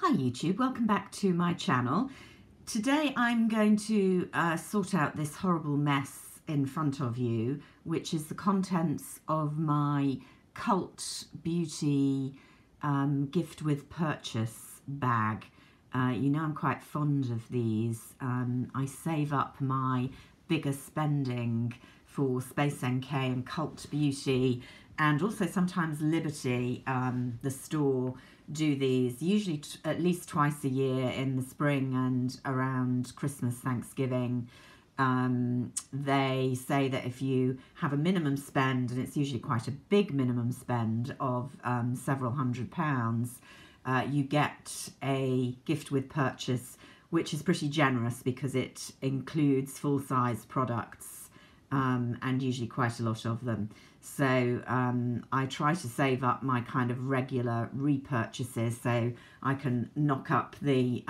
Hi YouTube, welcome back to my channel. Today I'm going to sort out this horrible mess in front of you, which is the contents of my Cult Beauty gift with purchase bag. You know I'm quite fond of these. I save up my bigger spending for Space NK and Cult Beauty, and also sometimes Liberty, the store, do these usually at least twice a year in the spring and around Christmas, Thanksgiving. They say that if you have a minimum spend, and it's usually quite a big minimum spend of several £100s, you get a gift with purchase, which is pretty generous because it includes full-size products and usually quite a lot of them. So I try to save up my kind of regular repurchases so I can knock up the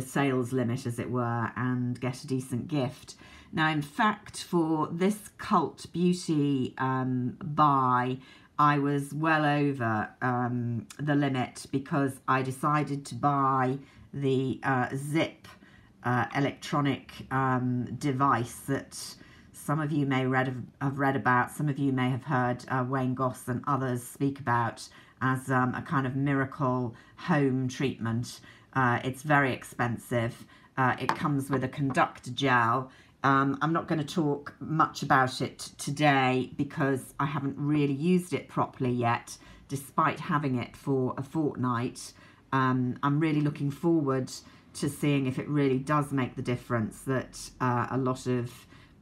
sales limit, as it were, and get a decent gift. Now, in fact, for this Cult Beauty buy, I was well over the limit because I decided to buy the Zipp electronic device that some of you may have read about, some of you may have heard Wayne Goss and others speak about as a kind of miracle home treatment. It's very expensive. It comes with a conductor gel. I'm not going to talk much about it today because I haven't really used it properly yet, despite having it for a fortnight. I'm really looking forward to seeing if it really does make the difference that a lot of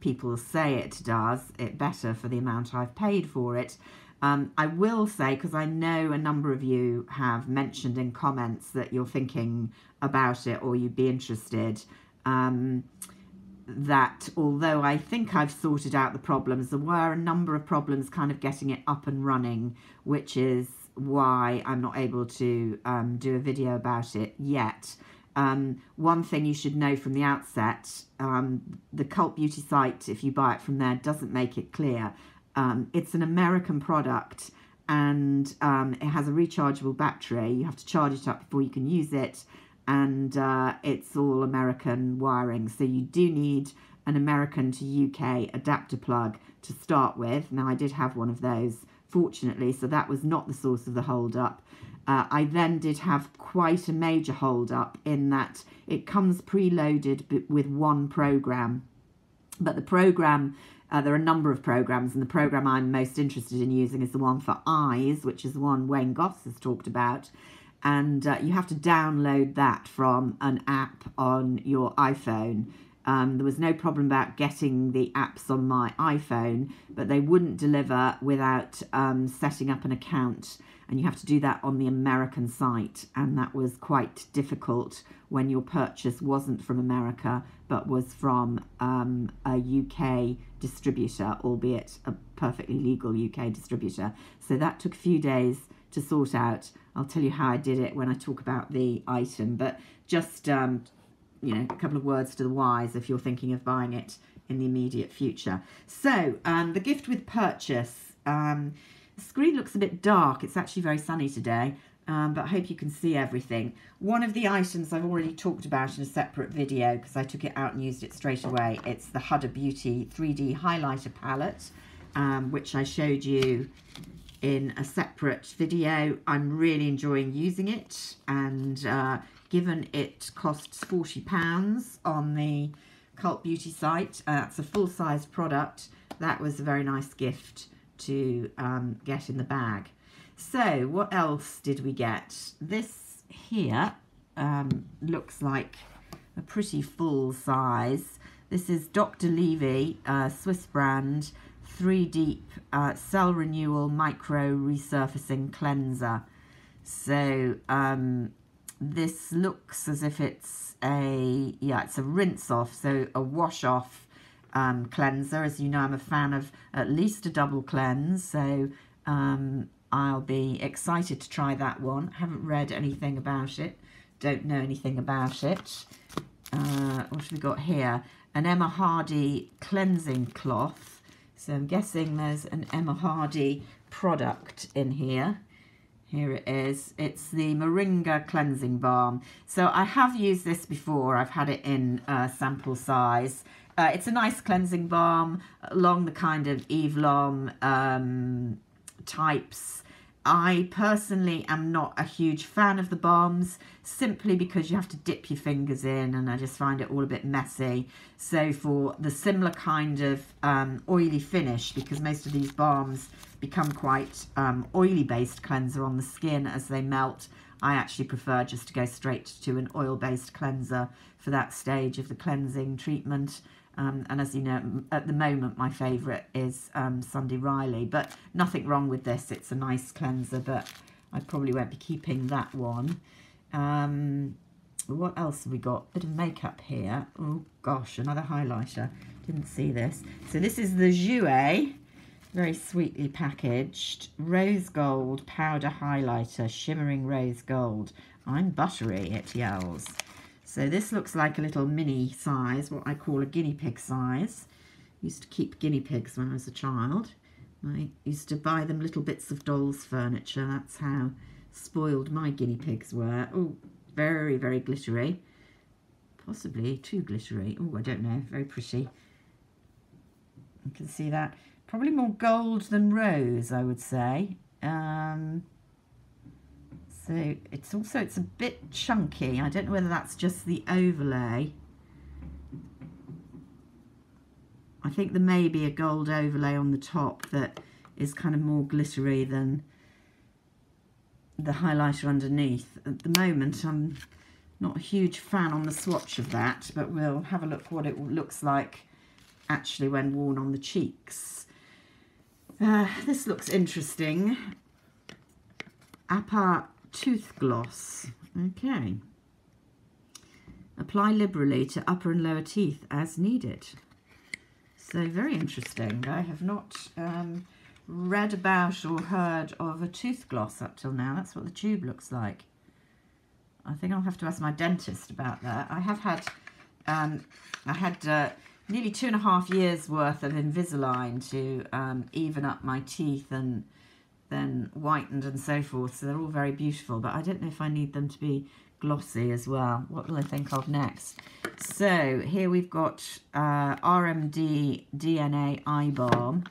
people say it does, it better for the amount I've paid for it. I will say, because I know a number of you have mentioned in comments that you're thinking about it or you'd be interested, that although I think I've sorted out the problems, there were a number of problems kind of getting it up and running, which is why I'm not able to do a video about it yet. One thing you should know from the outset, the Cult Beauty site, if you buy it from there, doesn't make it clear. It's an American product, and it has a rechargeable battery. You have to charge it up before you can use it, and it's all American wiring. So you do need an American to UK adapter plug to start with. Now, I did have one of those, fortunately, so that was not the source of the hold-up. I then did have quite a major hold-up in that it comes preloaded with one program. But the program, there are a number of programs, and the program I'm most interested in using is the one for eyes, which is the one Wayne Goss has talked about. And you have to download that from an app on your iPhone. There was no problem about getting the apps on my iPhone, but they wouldn't deliver without setting up an account. And you have to do that on the American site, and that was quite difficult when your purchase wasn't from America but was from a UK distributor, albeit a perfectly legal UK distributor. So that took a few days to sort out. I'll tell you how I did it when I talk about the item, but just you know, a couple of words to the wise if you're thinking of buying it in the immediate future. So the gift with purchase. The screen looks a bit dark. It's actually very sunny today, but I hope you can see everything. One of the items I've already talked about in a separate video because I took it out and used it straight away. It's the Huda Beauty 3D highlighter palette, which I showed you in a separate video. I'm really enjoying using it, and given it costs £40 on the Cult Beauty site, it's a full-size product. That was a very nice gift to get in the bag. So what else did we get? This here looks like a pretty full size. This is Dr. Levy, Swiss brand, 3 Deep Cell Renewal Micro Resurfacing Cleanser. So this looks as if it's it's a rinse off, so a wash off cleanser. As you know, I'm a fan of at least a double cleanse, so I'll be excited to try that one. Haven't read anything about it, don't know anything about it. What have we got here? An Emma Hardy cleansing cloth. So I'm guessing there's an Emma Hardy product in here. Here it is. It's the Moringa Cleansing Balm. So I have used this before. I've had it in sample size. It's a nice cleansing balm along the kind of Eve Lom types. I personally am not a huge fan of the balms, simply because you have to dip your fingers in and I just find it all a bit messy. So for the similar kind of oily finish, because most of these balms become quite oily based cleanser on the skin as they melt, I actually prefer just to go straight to an oil based cleanser for that stage of the cleansing treatment. And as you know, at the moment, my favourite is Sunday Riley, but nothing wrong with this. It's a nice cleanser, but I probably won't be keeping that one. What else have we got? Bit of makeup here. Oh gosh, another highlighter. Didn't see this. So this is the Jouer, very sweetly packaged, rose gold powder highlighter, shimmering rose gold. I'm buttery, it yells. So this looks like a little mini size, what I call a guinea pig size. Used to keep guinea pigs when I was a child. I used to buy them little bits of dolls' furniture. That's how spoiled my guinea pigs were. Oh, very, very glittery. Possibly too glittery. Oh, I don't know. Very pretty. You can see that. Probably more gold than rose, I would say. So it's a bit chunky. I don't know whether that's just the overlay. I think there may be a gold overlay on the top that is kind of more glittery than the highlighter underneath. At the moment, I'm not a huge fan on the swatch of that, but we'll have a look what it looks like actually when worn on the cheeks. This looks interesting. Apart Tooth Gloss. Okay. Apply liberally to upper and lower teeth as needed. So very interesting. I have not read about or heard of a tooth gloss up till now. That's what the tube looks like. I think I'll have to ask my dentist about that. I have had, I had nearly 2.5 years worth of Invisalign to even up my teeth and then whitened and so forth, so they're all very beautiful, but I don't know if I need them to be glossy as well. What will I think of next? So here we've got RMD DNA Eye Balm.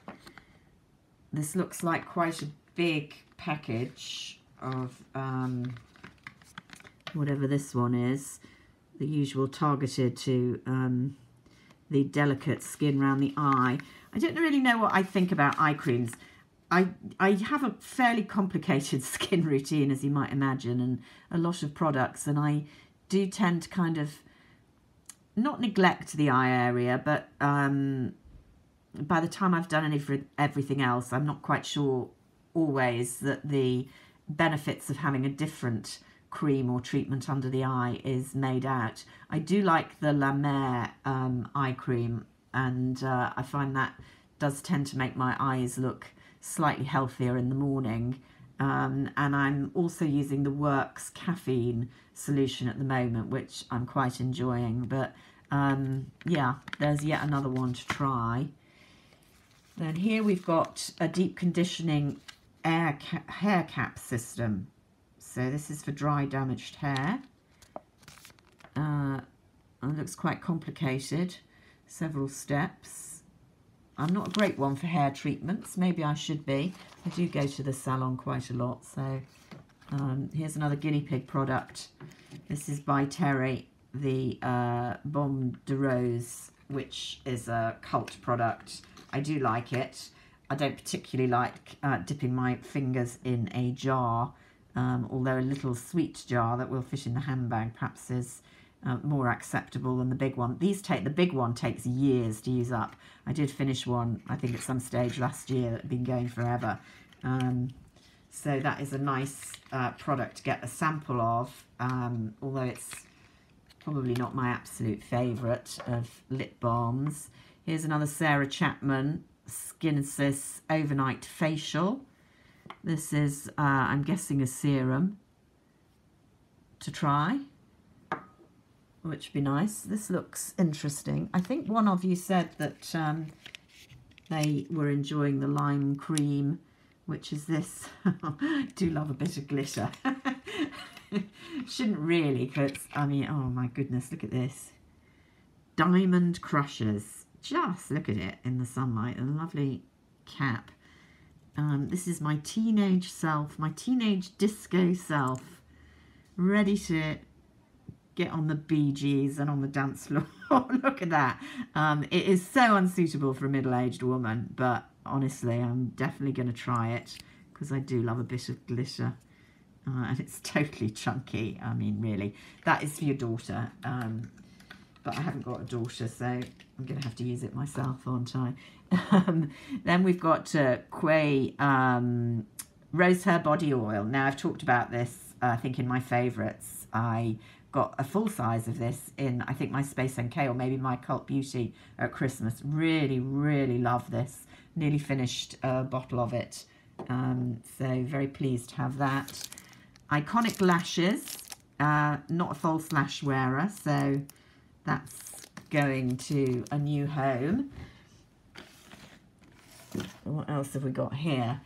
This looks like quite a big package of whatever this one is, the usual targeted to the delicate skin around the eye. I don't really know what I think about eye creams. I have a fairly complicated skin routine, as you might imagine, and a lot of products, and I do tend to kind of not neglect the eye area, but by the time I've done everything else, I'm not quite sure always that the benefits of having a different cream or treatment under the eye is made out. I do like the La Mer eye cream, and I find that does tend to make my eyes look slightly healthier in the morning, and I'm also using the Works caffeine solution at the moment, which I'm quite enjoying. But yeah, there's yet another one to try. Then here we've got a deep conditioning hair cap system. So this is for dry damaged hair. It looks quite complicated, several steps. I'm not a great one for hair treatments. Maybe I should be. I do go to the salon quite a lot. So here's another guinea pig product. This is by Terry, the Baume de Rose, which is a cult product. I do like it. I don't particularly like dipping my fingers in a jar, although a little sweet jar that will fit in the handbag perhaps is more acceptable than the big one. The big one takes years to use up. I did finish one, I think, at some stage last year that had been going forever. So that is a nice product to get a sample of, although it's probably not my absolute favourite of lip balms. Here's another Sarah Chapman Skin Assist Overnight Facial. This is, I'm guessing, a serum to try, which would be nice. This looks interesting. I think one of you said that they were enjoying the lime cream which is this. I do love a bit of glitter. Shouldn't really, because, I mean, oh my goodness, look at this. Diamond Crushers. Just look at it in the sunlight. A lovely cap. This is my teenage self, my teenage disco self, ready to get on the Bee Gees and on the dance floor. Look at that. It is so unsuitable for a middle-aged woman, but honestly, I'm definitely going to try it because I do love a bit of glitter. And it's totally chunky. I mean, really. That is for your daughter. But I haven't got a daughter, so I'm going to have to use it myself, aren't I? Then we've got Quay Rose Hair Body Oil. Now, I've talked about this, I think, in my favourites. I got a full size of this in, I think, my Space NK or maybe my Cult Beauty at Christmas. Really, really love this. Nearly finished a bottle of it. So very pleased to have that. Iconic Lashes. Not a false lash wearer, so that's going to a new home. What else have we got here?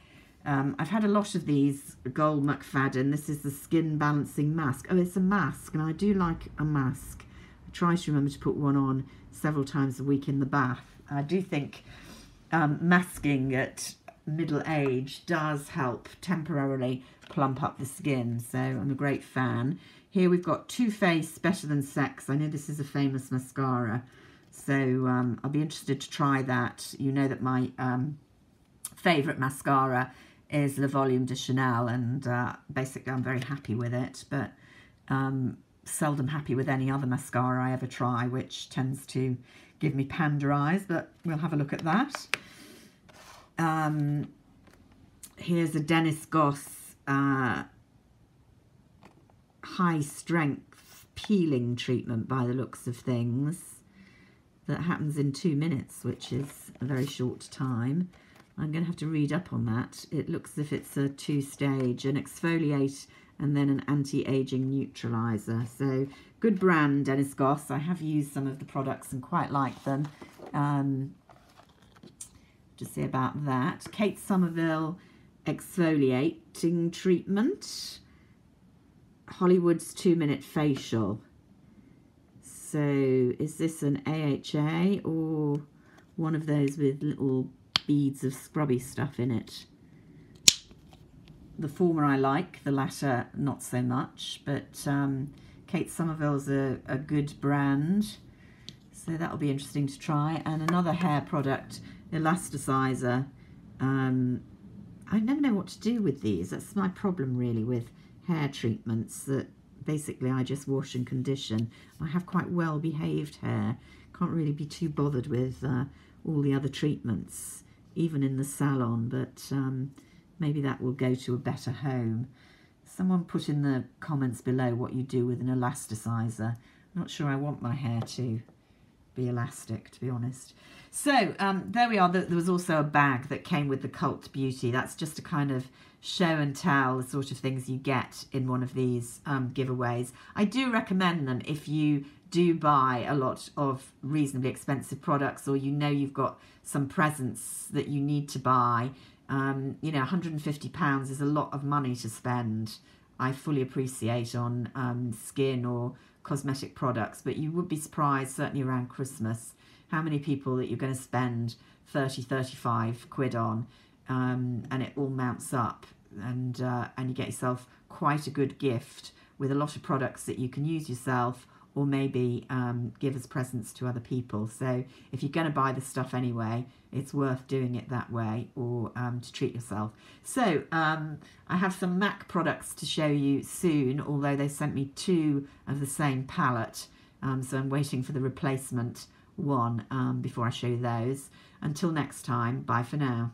I've had a lot of these Gold McFadden. This is the Skin Balancing Mask. Oh, it's a mask, and I do like a mask. I try to remember to put one on several times a week in the bath. I do think masking at middle age does help temporarily plump up the skin, so I'm a great fan. Here we've got Too Faced Better Than Sex. I know this is a famous mascara, so I'll be interested to try that. You know that my favourite mascara is Le Volume de Chanel, and basically I'm very happy with it, but seldom happy with any other mascara I ever try, which tends to give me panda eyes, but we'll have a look at that. Here's a Dennis Goss high strength peeling treatment by the looks of things, that happens in 2 minutes, which is a very short time. I'm going to have to read up on that. It looks as if it's a 2-stage, an exfoliate and then an anti-aging neutralizer. So good brand, Dennis Goss. I have used some of the products and quite like them. Just say about that. Kate Somerville exfoliating treatment. Hollywood's 2-minute facial. So is this an AHA or one of those with little beads of scrubby stuff in it? The former I like, the latter not so much, but Kate Somerville's a good brand, so that'll be interesting to try. And another hair product, elasticizer. I never know what to do with these. That's my problem really with hair treatments, that basically I just wash and condition. I have quite well behaved hair, can't really be too bothered with all the other treatments, even in the salon, but maybe that will go to a better home. Someone put in the comments below what you do with an elasticizer. I'm not sure I want my hair to be elastic, to be honest. So there we are. There was also a bag that came with the Cult Beauty. That's just to kind of show and tell the sort of things you get in one of these giveaways. I do recommend them if you do buy a lot of reasonably expensive products, or you know you've got some presents that you need to buy. You know, £150 is a lot of money to spend. I fully appreciate on skin or cosmetic products, but you would be surprised, certainly around Christmas, how many people that you're going to spend 30, 35 quid on, and it all mounts up, and you get yourself quite a good gift with a lot of products that you can use yourself, or maybe give as presents to other people. So if you're going to buy the stuff anyway, it's worth doing it that way, or to treat yourself. So I have some MAC products to show you soon, although they sent me 2 of the same palette, so I'm waiting for the replacement one before I show you those. Until next time, bye for now.